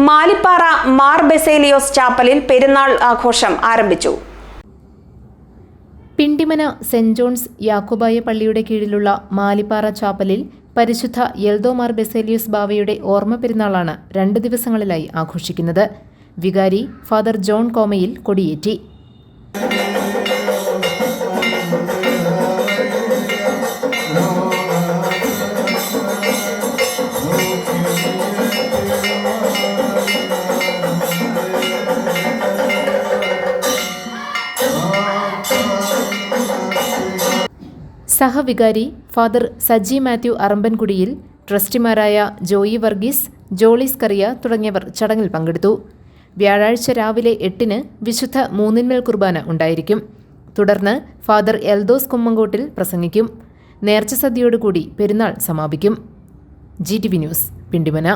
മാലിപ്പാറ മാർ ബെസേലിയോസ് ചാപ്പലിൽ പെരുന്നാൾ ആഘോഷം ആരംഭിച്ചു. പിണ്ടിമന സെന്റ് ജോൺസ് യാക്കോബായ പള്ളിയുടെ കീഴിലുള്ള മാലിപ്പാറ ചാപ്പലിൽ പരിശുദ്ധ എൽദോ മാർ ബെസേലിയോസ് ബാവയുടെ ഓർമ്മ പെരുന്നാളാണ് 2 ദിവസങ്ങളിലായി ആഘോഷിക്കുന്നത്. വികാരി ഫാദർ ജോൺ കോമയിൽ കൊടിയേറ്റി. സഹവികാരി ഫാദർ സജി മാത്യു അറമ്പൻകുടിയിൽ, ട്രസ്റ്റിമാരായ ജോയി വർഗീസ്, ജോളിസ് കറിയ തുടങ്ങിയവർ ചടങ്ങിൽ പങ്കെടുത്തു. വ്യാഴാഴ്ച രാവിലെ 8-ന് വിശുദ്ധ മൂന്നിന്മേൽ കുർബാന ഉണ്ടായിരിക്കും. തുടർന്ന് ഫാദർ എൽദോസ് കുമ്മങ്കോട്ടിൽ പ്രസംഗിക്കും. നേർച്ച സദ്യയോടുകൂടി പെരുന്നാൾ സമാപിക്കും. GTV news, Pindimana.